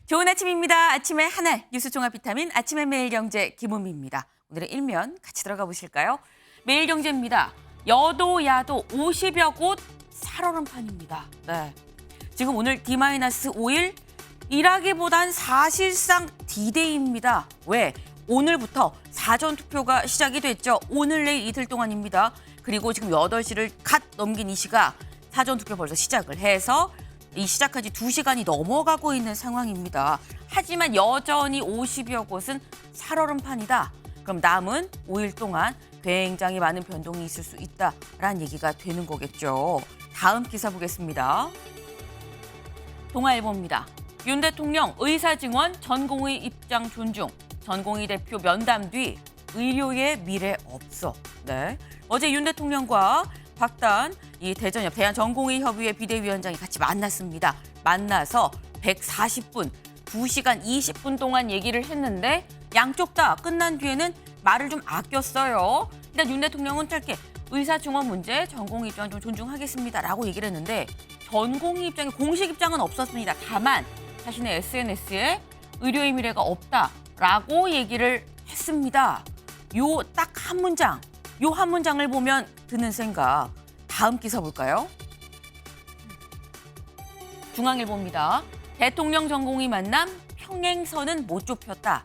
좋은 아침입니다. 아침의 하나 뉴스 종합 비타민 아침의 매일경제 김은미입니다. 오늘의 일면 같이 들어가 보실까요? 매일경제입니다. 여도 50여 곳 살얼음판입니다. 네. 지금 오늘 D-5일 일하기보단 사실상 D-Day입니다. 왜? 오늘부터 사전투표가 시작이 됐죠. 오늘 내일 이틀 동안입니다. 그리고 지금 8시를 갓 넘긴 이 시각 사전투표 벌써 시작을 해서 이 시작한 지 2시간이 넘어가고 있는 상황입니다. 하지만 여전히 50여 곳은 살얼음판이다. 그럼 남은 5일 동안 굉장히 많은 변동이 있을 수 있다라는 얘기가 되는 거겠죠. 다음 기사 보겠습니다. 동아일보입니다. 윤 대통령 의사증원 전공의 입장 존중. 전공의 대표 면담 뒤 의료의 미래 없어. 네. 어제 윤 대통령과 박단 이 대전협 대한전공의협의회 비대위원장이 같이 만났습니다. 만나서 140분, 2시간 20분 동안 얘기를 했는데 양쪽 다 끝난 뒤에는 말을 좀 아꼈어요. 일단 윤 대통령은 짧게 의사증원 문제, 전공의 입장 좀 존중하겠습니다라고 얘기를 했는데 전공의 입장에 공식 입장은 없었습니다. 다만 자신의 SNS에 의료의 미래가 없다라고 얘기를 했습니다. 요 딱 한 문장, 요 한 문장을 보면 드는 생각. 다음 기사 볼까요? 중앙일보입니다. 대통령 전공의 만남 평행선은 못 좁혔다.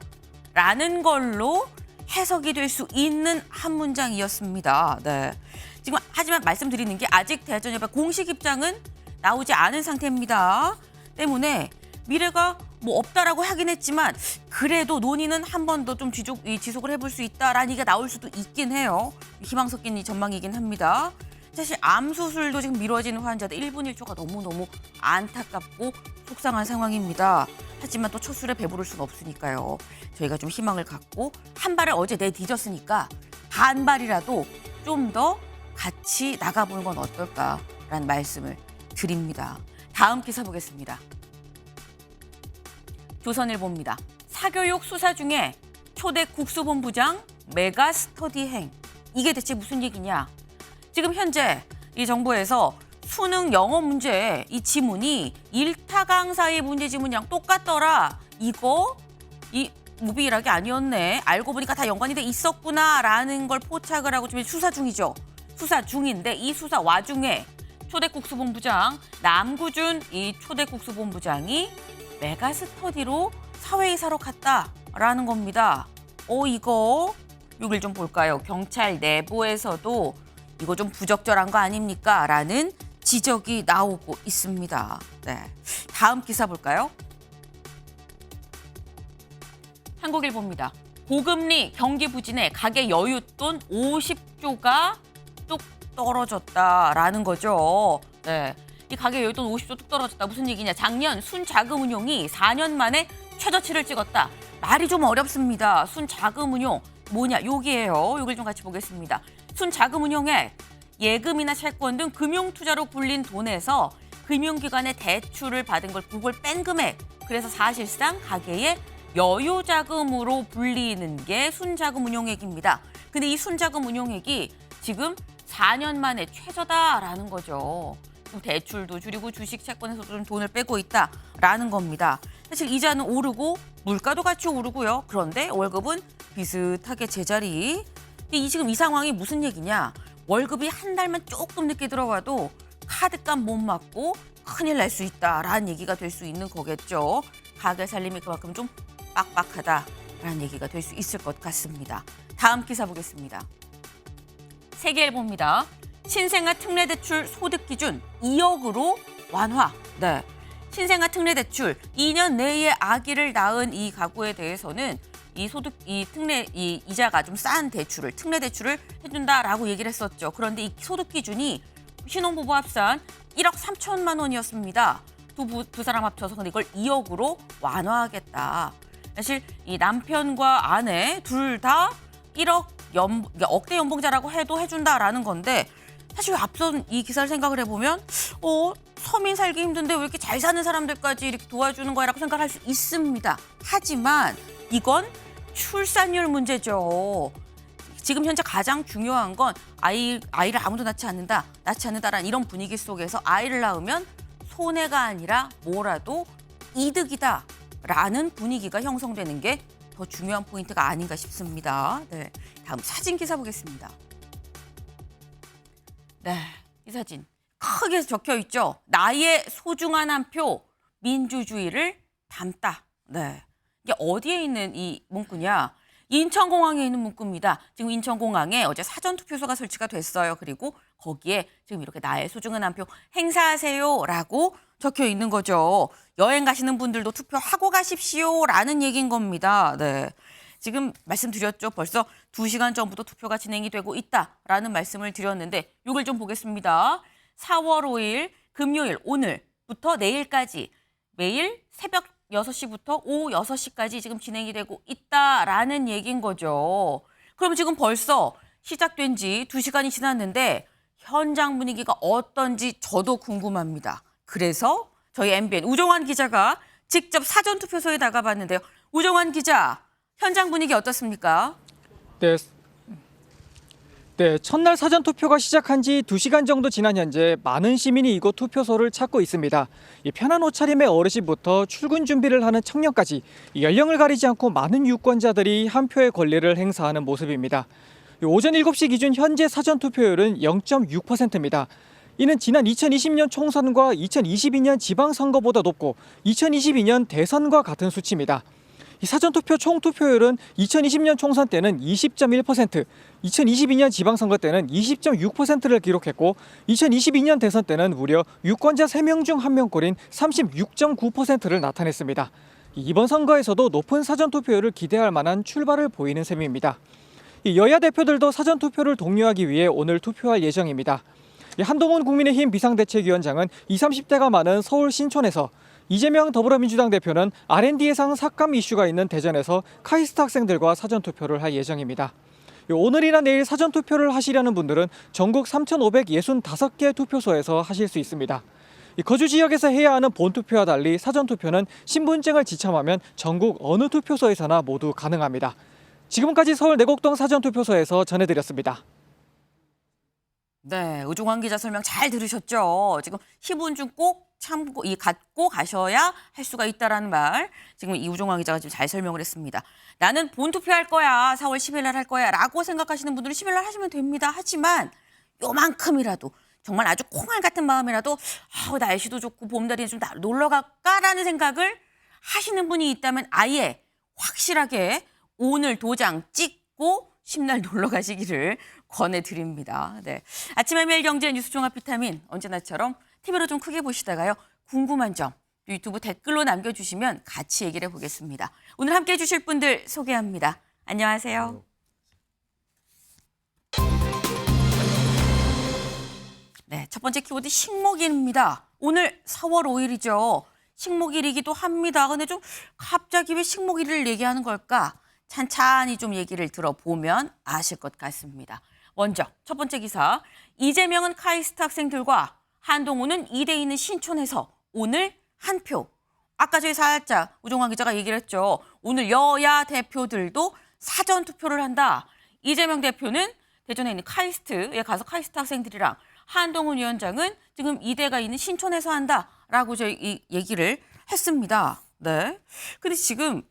라는 걸로 해석이 될 수 있는 한 문장이었습니다. 네. 지금 하지만 말씀드리는 게 아직 대전협의 공식 입장은 나오지 않은 상태입니다. 때문에 미래가 뭐 없다라고 하긴 했지만 그래도 논의는 한 번 더 좀 지속을 해볼 수 있다라는 얘기가 나올 수도 있긴 해요. 희망 섞인 이 전망이긴 합니다. 사실 암 수술도 지금 미뤄지는 환자들 1분 1초가 너무너무 안타깝고 속상한 상황입니다. 하지만 또 첫 술에 배부를 수는 없으니까요. 저희가 좀 희망을 갖고 한 발을 어제 내디뎠으니까 반발이라도 좀 더 같이 나가보는 건 어떨까라는 말씀을 드립니다. 다음 기사 보겠습니다. 조선일보입니다. 사교육 수사 중에 초대 국수본부장 메가 스터디 행. 이게 대체 무슨 얘기냐? 지금 현재 이 정부에서 수능 영어 문제 이 지문이 일타 강사의 문제 지문이랑 똑같더라. 이거 이 무비일하게 아니었네. 알고 보니까 다 연관이 돼 있었구나라는 걸 포착을 하고 지금 수사 중이죠. 수사 중인데 이 수사 와중에 초대 국수본부장 남구준 이 초대 국수본부장이 메가 스터디로 사회이사로 갔다라는 겁니다. 이거 여길 좀 볼까요? 경찰 내부에서도 이거 좀 부적절한 거 아닙니까? 라는 지적이 나오고 있습니다. 네. 다음 기사 볼까요? 한국일보입니다. 고금리 경기 부진에 가계 여윳돈 50조가 뚝 떨어졌다라는 거죠. 네. 이 가계 여윳돈 50조 뚝 떨어졌다. 무슨 얘기냐? 작년 순자금운용이 4년 만에 최저치를 찍었다. 말이 좀 어렵습니다. 순자금운용 뭐냐? 여기에요. 여길 좀 같이 보겠습니다. 순자금운용액, 예금이나 채권 등 금융투자로 불린 돈에서 금융기관의 대출을 받은 걸 그걸 뺀 금액. 그래서 사실상 가계의 여유자금으로 불리는 게 순자금운용액입니다. 근데 이 순자금운용액이 지금 4년 만에 최저다라는 거죠. 대출도 줄이고 주식 채권에서도 좀 돈을 빼고 있다라는 겁니다. 사실 이자는 오르고 물가도 같이 오르고요. 그런데 월급은 비슷하게 제자리. 지금 이 상황이 무슨 얘기냐? 월급이 한 달만 조금 늦게 들어와도 카드값 못 맞고 큰일 날 수 있다라는 얘기가 될 수 있는 거겠죠. 가게 살림이 그만큼 좀 빡빡하다라는 얘기가 될 수 있을 것 같습니다. 다음 기사 보겠습니다. 세계일보입니다. 신생아 특례대출 소득기준 2억으로 완화. 네. 신생아 특례대출 2년 내에 아기를 낳은 이 가구에 대해서는 이 이자가 좀 싼 대출을 특례대출을 해준다라고 얘기를 했었죠. 그런데 이 소득 기준이 신혼부부 합산 1억 3천만 원이었습니다. 두 사람 합쳐서 근데 이걸 2억으로 완화하겠다. 사실 이 남편과 아내 둘 다 1억 억대 연봉자라고 해도 해준다라는 건데 사실 앞선 이 기사를 생각을 해보면 서민 살기 힘든데 왜 이렇게 잘 사는 사람들까지 이렇게 도와주는 거야라고 생각할 수 있습니다. 하지만 이건 출산율 문제죠. 지금 현재 가장 중요한 건 아이를 아무도 낳지 않는다라는 이런 분위기 속에서 아이를 낳으면 손해가 아니라 뭐라도 이득이다. 라는 분위기가 형성되는 게 더 중요한 포인트가 아닌가 싶습니다. 네, 다음 사진 기사 보겠습니다. 네, 이 사진 크게 적혀 있죠. 나의 소중한 한 표, 민주주의를 담다. 네, 이게 어디에 있는 이 문구냐? 인천공항에 있는 문구입니다. 지금 인천공항에 어제 사전투표소가 설치가 됐어요. 그리고 거기에 지금 이렇게 나의 소중한 한 표 행사하세요라고 적혀 있는 거죠. 여행 가시는 분들도 투표하고 가십시오라는 얘기인 겁니다. 네. 지금 말씀드렸죠. 벌써 2시간 전부터 투표가 진행이 되고 있다라는 말씀을 드렸는데 이걸 좀 보겠습니다. 4월 5일 금요일 오늘부터 내일까지 매일 새벽 6시부터 오후 6시까지 지금 진행이 되고 있다라는 얘기인 거죠. 그럼 지금 벌써 시작된 지 2시간이 지났는데 현장 분위기가 어떤지 저도 궁금합니다. 그래서 저희 MBN 우종환 기자가 직접 사전투표소에 나가봤는데요. 우종환 기자, 현장 분위기 어떻습니까? 네, 첫날 사전투표가 시작한 지 2시간 정도 지난 현재 많은 시민이 이곳 투표소를 찾고 있습니다. 이 편한 옷차림의 어르신부터 출근 준비를 하는 청년까지 연령을 가리지 않고 많은 유권자들이 한 표의 권리를 행사하는 모습입니다. 오전 7시 기준 현재 사전투표율은 0.6%입니다. 이는 지난 2020년 총선과 2022년 지방선거보다 높고 2022년 대선과 같은 수치입니다. 이 사전투표 총투표율은 2020년 총선 때는 20.1%, 2022년 지방선거 때는 20.6%를 기록했고 2022년 대선 때는 무려 유권자 3명 중 1명꼴인 36.9%를 나타냈습니다. 이번 선거에서도 높은 사전투표율을 기대할 만한 출발을 보이는 셈입니다. 여야 대표들도 사전투표를 독려하기 위해 오늘 투표할 예정입니다. 한동훈 국민의힘 비상대책위원장은 20, 30대가 많은 서울 신촌에서, 이재명 더불어민주당 대표는 R&D 예산 삭감 이슈가 있는 대전에서 카이스트 학생들과 사전투표를 할 예정입니다. 오늘이나 내일 사전투표를 하시려는 분들은 전국 3,565개 투표소에서 하실 수 있습니다. 거주 지역에서 해야 하는 본투표와 달리 사전투표는 신분증을 지참하면 전국 어느 투표소에서나 모두 가능합니다. 지금까지 서울 내곡동 사전투표소에서 전해드렸습니다. 네, 우종환 기자 설명 잘 들으셨죠? 지금 신분증 꼭 갖고 가셔야 할 수가 있다라는 말. 지금 이 우종환 기자가 지금 잘 설명을 했습니다. 나는 본투표할 거야. 4월 10일 날 할 거야. 라고 생각하시는 분들은 10일 날 하시면 됩니다. 하지만 요만큼이라도 정말 아주 콩알 같은 마음이라도 날씨도 좋고 봄날이 좀 놀러 갈까라는 생각을 하시는 분이 있다면 아예 확실하게 오늘 도장 찍고 10날 놀러 가시기를 권해드립니다. 네. 아침에 매일 경제 뉴스 종합 비타민 언제나처럼 TV로 좀 크게 보시다가요. 궁금한 점 유튜브 댓글로 남겨주시면 같이 얘기를 해보겠습니다. 오늘 함께해 주실 분들 소개합니다. 안녕하세요. 네, 첫 번째 키워드 식목일입니다. 오늘 4월 5일이죠. 식목일이기도 합니다. 근데 좀 갑자기 왜 식목일을 얘기하는 걸까? 찬찬히 좀 얘기를 들어보면 아실 것 같습니다. 먼저 첫 번째 기사, 이재명은 카이스트 학생들과 한동훈은 2대 있는 신촌에서 오늘 한 표. 아까 저희 살짝 우종환 기자가 얘기를 했죠. 오늘 여야 대표들도 사전투표를 한다. 이재명 대표는 대전에 있는 카이스트에 가서 카이스트 학생들이랑 한동훈 위원장은 지금 2대가 있는 신촌에서 한다라고 저희 얘기를 했습니다. 네. 근데 지금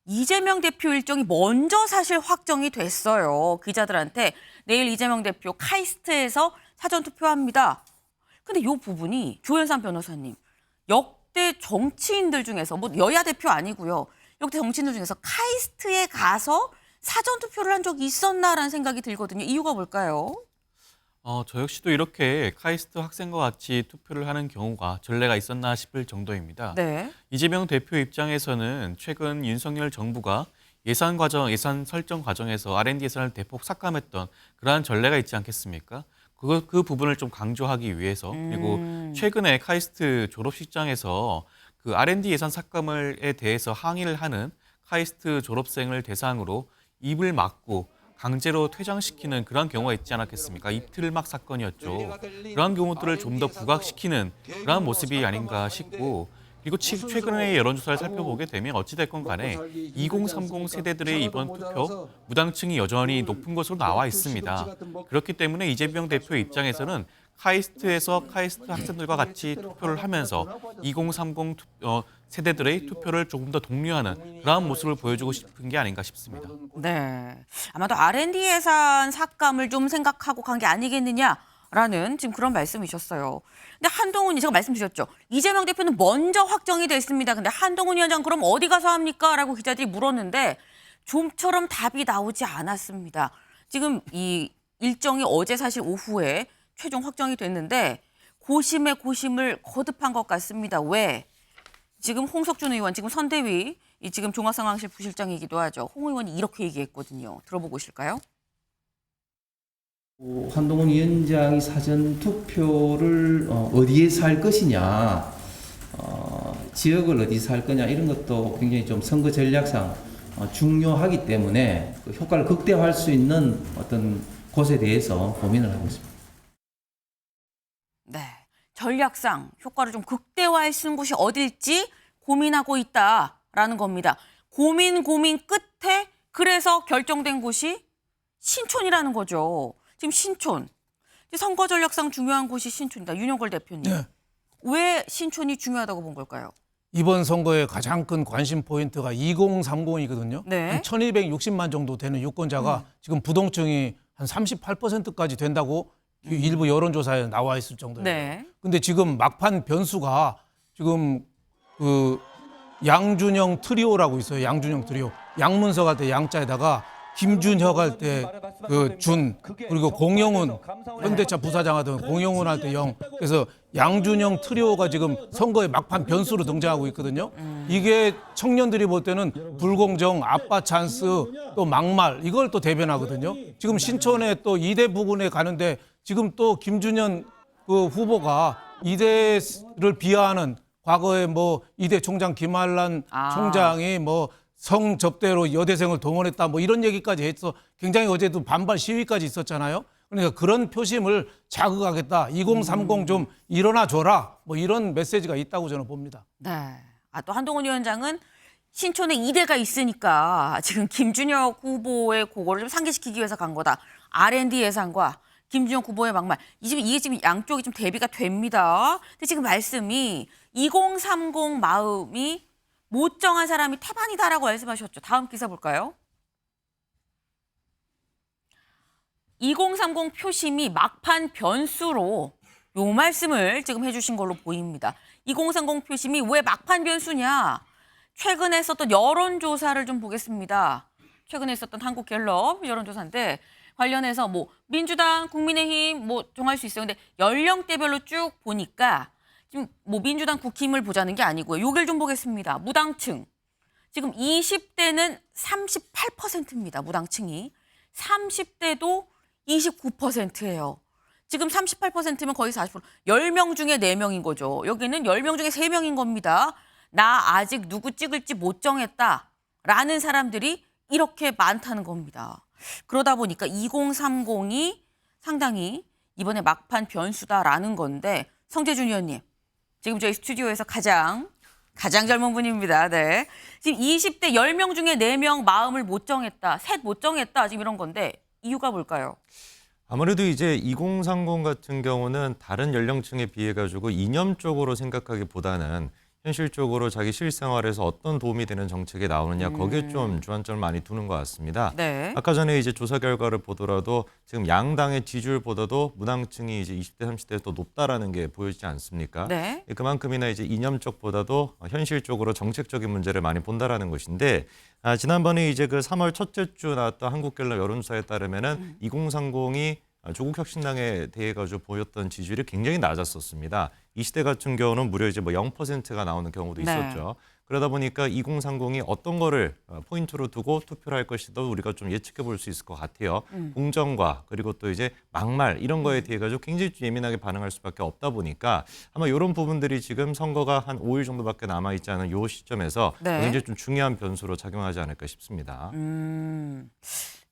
이재명 대표 일정이 먼저 사실 확정이 됐어요. 기자들한테 내일 이재명 대표 카이스트에서 사전투표합니다. 근데 이 부분이 조현상 변호사님, 역대 정치인들 중에서 뭐 여야 대표 아니고요. 역대 정치인들 중에서 카이스트에 가서 사전투표를 한 적이 있었나라는 생각이 들거든요. 이유가 뭘까요? 저 역시도 이렇게 카이스트 학생과 같이 투표를 하는 경우가 전례가 있었나 싶을 정도입니다. 네. 이재명 대표 입장에서는 최근 윤석열 정부가 예산 설정 과정에서 R&D 예산을 대폭 삭감했던 그러한 전례가 있지 않겠습니까? 그 부분을 좀 강조하기 위해서, 그리고 최근에 카이스트 졸업식장에서 그 R&D 예산 삭감에 대해서 항의를 하는 카이스트 졸업생을 대상으로 입을 막고 강제로 퇴장시키는 그런 경우가 있지 않았겠습니까? 입틀막 사건이었죠. 그러한 경우들을 좀 더 부각시키는 그런 모습이 아닌가 싶고, 그리고 최근의 여론조사를 살펴보게 되면 어찌됐건 간에 2030 세대들의 이번 투표 무당층이 여전히 높은 것으로 나와 있습니다. 그렇기 때문에 이재명 대표 입장에서는 카이스트에서 카이스트 학생들과 같이 투표를 하면서 2030 세대들의 투표를 조금 더 독려하는 그런 모습을 보여주고 싶은 게 아닌가 싶습니다. 네. 아마도 R&D 예산 삭감을 좀 생각하고 간 게 아니겠느냐라는 지금 그런 말씀이셨어요. 근데 한동훈이 제가 말씀드렸죠. 이재명 대표는 먼저 확정이 됐습니다. 근데 한동훈 위원장 그럼 어디 가서 합니까? 라고 기자들이 물었는데 좀처럼 답이 나오지 않았습니다. 지금 이 일정이 어제 사실 오후에 최종 확정이 됐는데 고심에 고심을 거듭한 것 같습니다. 왜? 지금 홍석준 의원, 지금 선대위, 지금 종합상황실 부실장이기도 하죠. 홍 의원이 이렇게 얘기했거든요. 들어보고 오실까요? 한동훈 위원장이 사전 투표를 어디에서 할 것이냐, 지역을 어디서 할 거냐 이런 것도 굉장히 좀 선거 전략상 중요하기 때문에 그 효과를 극대화할 수 있는 어떤 곳에 대해서 고민을 하고 있습니다. 네. 전략상 효과를 좀 극대화할 수 있는 곳이 어딜지 고민하고 있다라는 겁니다. 고민 끝에 그래서 결정된 곳이 신촌이라는 거죠. 지금 신촌. 선거 전략상 중요한 곳이 신촌이다. 윤영걸 대표님. 네. 왜 신촌이 중요하다고 본 걸까요? 이번 선거의 가장 큰 관심 포인트가 2030이거든요. 네. 한 1260만 정도 되는 유권자가 지금 부동층이 한 38%까지 된다고 일부 여론조사에 나와 있을 정도예요. 네. 근데 지금 막판 변수가 지금 그 양준영 트리오라고 있어요. 양준영 트리오. 양문석 할 때 양자에다가 김준혁 할 때 그 준, 그리고 공영훈, 현대차 부사장 하던 공영훈 할 때 영. 그래서 양준영 트리오가 지금 선거의 막판 변수로 등장하고 있거든요. 이게 청년들이 볼 때는 불공정, 아빠 찬스, 또 막말 이걸 또 대변하거든요. 지금 신촌에 또 이대 부근에 가는데 지금 또 김준현 그 후보가 이대를 비하하는 과거에 뭐 이대 총장 김한란 총장이 뭐 성접대로 여대생을 동원했다 뭐 이런 얘기까지 해서 굉장히 어제도 반발 시위까지 있었잖아요. 그러니까 그런 표심을 자극하겠다. 2030 좀 일어나 줘라. 뭐 이런 메시지가 있다고 저는 봅니다. 네. 또 한동훈 위원장은 신촌에 이대가 있으니까 지금 김준혁 후보의 그거를 좀 상기시키기 위해서 간 거다. R&D 예산과 김준혁 후보의 막말. 이게 지금 양쪽이 좀 대비가 됩니다. 근데 지금 말씀이 2030 마음이 못 정한 사람이 태반이다라고 말씀하셨죠. 다음 기사 볼까요? 2030 표심이 막판 변수로 요 말씀을 지금 해주신 걸로 보입니다. 2030 표심이 왜 막판 변수냐? 최근에 했었던 여론조사를 좀 보겠습니다. 최근에 했었던 한국갤럽 여론조사인데 관련해서 뭐 민주당, 국민의힘 뭐 정할 수 있어요. 근데 연령대별로 쭉 보니까 지금 뭐 민주당, 국힘을 보자는 게 아니고요. 요걸 좀 보겠습니다. 무당층. 지금 20대는 38%입니다. 무당층이. 30대도 29%예요. 지금 38%면 거의 40%. 10명 중에 4명인 거죠. 여기는 10명 중에 3명인 겁니다. 나 아직 누구 찍을지 못 정했다라는 사람들이 이렇게 많다는 겁니다. 그러다 보니까 2030이 상당히 이번에 막판 변수다라는 건데 성재준 의원님, 지금 저희 스튜디오에서 가장 젊은 분입니다. 네. 지금 20대 10명 중에 4명 마음을 못 정했다, 셋 못 정했다 지금 이런 건데 이유가 뭘까요? 아무래도 이제 2030 같은 경우는 다른 연령층에 비해 가지고 이념적으로 생각하기보다는 현실적으로 자기 실생활에서 어떤 도움이 되는 정책이 나오느냐 거기에 좀 주안점을 많이 두는 것 같습니다. 네. 아까 전에 이제 조사 결과를 보더라도 지금 양당의 지지율보다도 무당층이 이제 20대, 30대에 더 높다라는 게 보여지지 않습니까? 네. 그만큼이나 이제 이념적보다도 현실적으로 정책적인 문제를 많이 본다라는 것인데 지난번에 이제 그 3월 첫째 주 나왔던 한국갤럽 여론조사에 따르면은 2030이 조국 혁신당에 대해 가지고 보였던 지지율이 굉장히 낮았었습니다. 20대 같은 경우는 무려 이제 뭐 0%가 나오는 경우도 있었죠. 그러다 보니까 2030이 어떤 거를 포인트로 두고 투표를 할 것이도 우리가 좀 예측해 볼 수 있을 것 같아요. 공정과 그리고 또 이제 막말 이런 거에 대해 가지고 굉장히 예민하게 반응할 수밖에 없다 보니까 아마 이런 부분들이 지금 선거가 한 5일 정도밖에 남아 있지 않은 이 시점에서 네. 굉장히 좀 중요한 변수로 작용하지 않을까 싶습니다.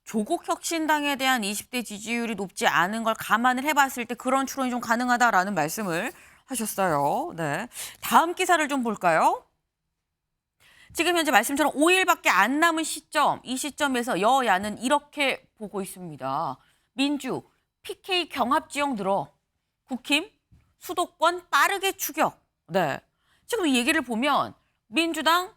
조국 혁신당에 대한 20대 지지율이 높지 않은 걸 감안을 해봤을 때 그런 추론이 좀 가능하다라는 말씀을 하셨어요. 네. 다음 기사를 좀 볼까요? 지금 현재 말씀처럼 5일밖에 안 남은 시점, 이 시점에서 여야는 이렇게 보고 있습니다. 민주, PK 경합 지역 늘어. 국힘 수도권 빠르게 추격. 네. 지금 이 얘기를 보면 민주당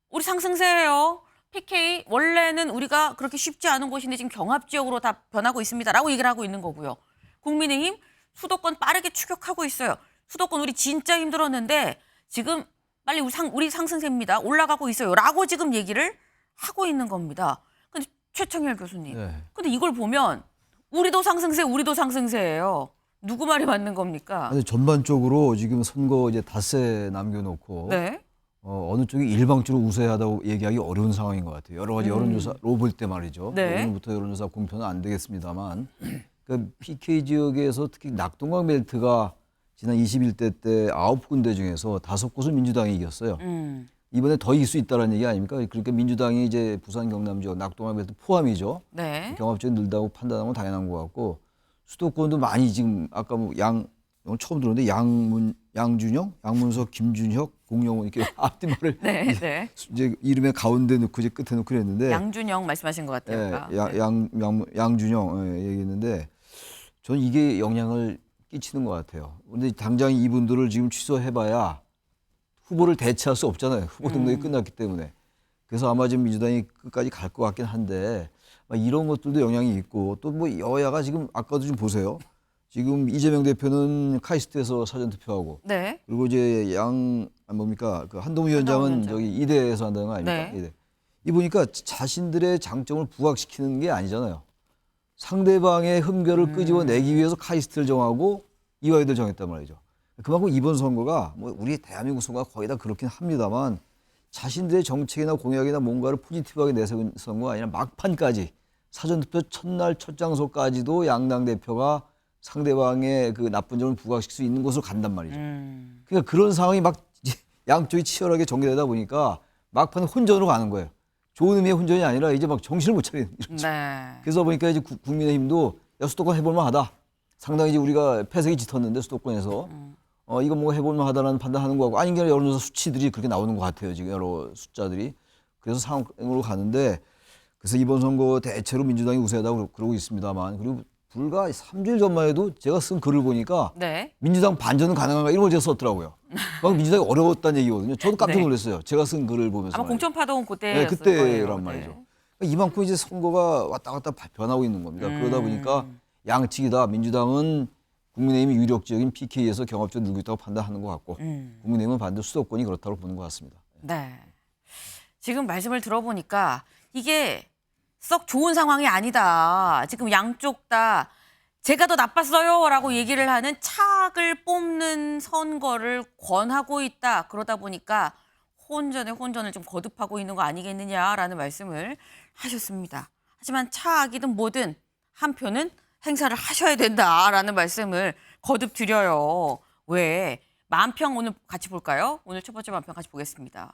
우리 상승세예요. PK 원래는 우리가 그렇게 쉽지 않은 곳인데 지금 경합 지역으로 다 변하고 있습니다라고 얘기를 하고 있는 거고요. 국민의힘 수도권 빠르게 추격하고 있어요. 수도권 우리 진짜 힘들었는데 지금 빨리 우리 상승세입니다. 올라가고 있어요라고 지금 얘기를 하고 있는 겁니다. 근데 최청열 교수님. 네. 근데 이걸 보면 우리도 상승세예요. 누구 말이 맞는 겁니까? 아니, 전반적으로 지금 선거 이제 닷새 남겨놓고 네. 어느 쪽이 일방적으로 우세하다고 얘기하기 어려운 상황인 것 같아요. 여러 가지 여론조사로 볼 때 말이죠. 네. 오늘부터 여론조사 공표는 안 되겠습니다만 그 PK 지역에서 특히 낙동강 벨트가 지난 21대 때 9군데 중에서 5곳을 민주당이 이겼어요. 이번에 더 이길 수 있다는 얘기 아닙니까? 그러니까 민주당이 이제 부산 경남 지역 낙동강 벨트 포함이죠. 네. 경합적이 늘다고 판단하는 건 당연한 것 같고 수도권도 많이 지금 아까 뭐 오늘 처음 들었는데 양준영, 양문석, 김준혁, 공영훈 이렇게 앞뒤말을 네, 네. 이제 이름의 가운데 넣고 이제 끝에 넣고 그랬는데 양준영 말씀하신 것 같아요. 예, 양준영 얘기했는데 저는 이게 영향을 끼치는 것 같아요. 그런데 당장 이분들을 지금 취소해봐야 후보를 대체할 수 없잖아요. 후보 등록이 끝났기 때문에. 그래서 아마 지금 민주당이 끝까지 갈 것 같긴 한데 이런 것들도 영향이 있고 또 뭐 여야가 지금 아까도 좀 보세요. 지금 이재명 대표는 카이스트에서 사전 투표하고 네. 그리고 이제 그 한동훈 위원장은 위원장. 저기 이대에서 한다는 거 아닙니까? 네. 이대. 이 보니까 자신들의 장점을 부각시키는 게 아니잖아요. 상대방의 흠결을 끄집어내기 위해서 카이스트를 정하고 이화여대를 정했단 말이죠. 그만큼 이번 선거가 뭐 우리 대한민국 선거가 거의 다 그렇긴 합니다만 자신들의 정책이나 공약이나 뭔가를 포지티브하게 내세운 선거가 아니라 막판까지 사전투표 첫날 첫 장소까지도 양당 대표가 상대방의 그 나쁜 점을 부각시킬 수 있는 곳으로 간단 말이죠. 그러니까 그런 상황이 막 양쪽이 치열하게 전개되다 보니까 막판 혼전으로 가는 거예요. 좋은 의미의 혼전이 아니라 이제 막 정신을 못 차리는 이렇죠. 네. 그래서 보니까 이제 국민의힘도 야, 수도권 해볼만 하다. 상당히 이제 우리가 패색이 짙었는데 수도권에서 이거 뭔가 해볼만 하다라는 판단하는 거고 아닌 게 아니라 여론조사 수치들이 그렇게 나오는 것 같아요. 지금 여러 숫자들이. 그래서 상황으로 가는데 그래서 이번 선거 대체로 민주당이 우세하다고 그러고 있습니다만 그리고 불과 3주일 전만 해도 제가 쓴 글을 보니까 네. 민주당 반전은 가능한가 이런 걸 제가 썼더라고요. 막 민주당이 어려웠다는 얘기거든요. 저도 깜짝 네. 놀랐어요. 제가 쓴 글을 보면서. 아마 말이죠. 공천파동 그때 네, 그때란 말이죠. 이만큼 이제 선거가 왔다 갔다 변하고 있는 겁니다. 그러다 보니까 양측이다. 민주당은 국민의힘이 유력 지역인 PK에서 경합적으로 늘고 있다고 판단하는 것 같고 국민의힘은 반대로 수도권이 그렇다고 보는 것 같습니다. 네. 지금 말씀을 들어보니까 이게 썩 좋은 상황이 아니다. 지금 양쪽 다 제가 더 나빴어요라고 얘기를 하는 착을 뽑는 선거를 권하고 있다. 그러다 보니까 혼전에 혼전을 좀 거듭하고 있는 거 아니겠느냐라는 말씀을 하셨습니다. 하지만 차악이든 뭐든 한 표는 행사를 하셔야 된다라는 말씀을 거듭 드려요. 왜? 만평 오늘 같이 볼까요? 오늘 첫 번째 만평 같이 보겠습니다.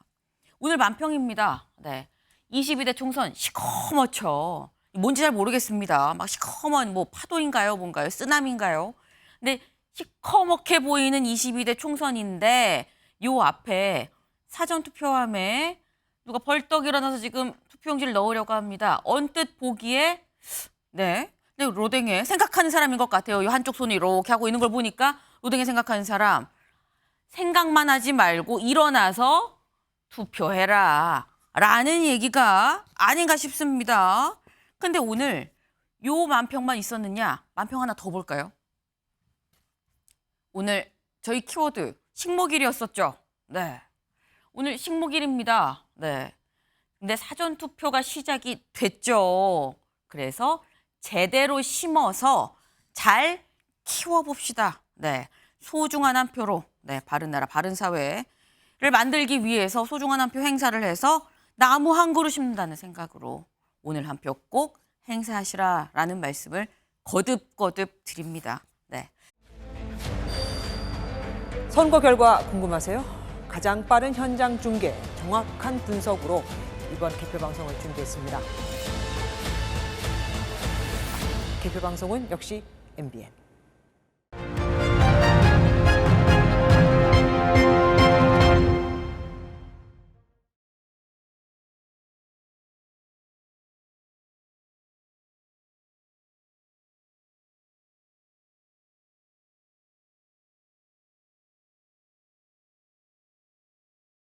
오늘 만평입니다. 네. 22대 총선 시커멓죠. 뭔지 잘 모르겠습니다. 막 시커먼 뭐 파도인가요? 뭔가요? 쓰나미인가요? 근데 시커멓게 보이는 22대 총선인데 요 앞에 사전투표함에 누가 벌떡 일어나서 지금 투표용지를 넣으려고 합니다. 언뜻 보기에 네. 근데 로댕에 생각하는 사람인 것 같아요. 이 한쪽 손이 이렇게 하고 있는 걸 보니까 로댕에 생각하는 사람. 생각만 하지 말고 일어나서 투표해라. 라는 얘기가 아닌가 싶습니다. 근데 오늘 요 만평만 있었느냐? 만평 하나 더 볼까요? 오늘 저희 키워드 식목일이었었죠. 네. 오늘 식목일입니다. 네. 근데 사전투표가 시작이 됐죠. 그래서 제대로 심어서 잘 키워봅시다. 네. 소중한 한 표로, 네. 바른나라, 바른사회를 만들기 위해서 소중한 한 표 행사를 해서 나무 한 그루 심는다는 생각으로 오늘 한 표 꼭 행사하시라라는 말씀을 거듭거듭 드립니다. 네. 선거 결과 궁금하세요? 가장 빠른 현장 중계, 정확한 분석으로 이번 개표 방송을 준비했습니다. 개표 방송은 역시 MBN.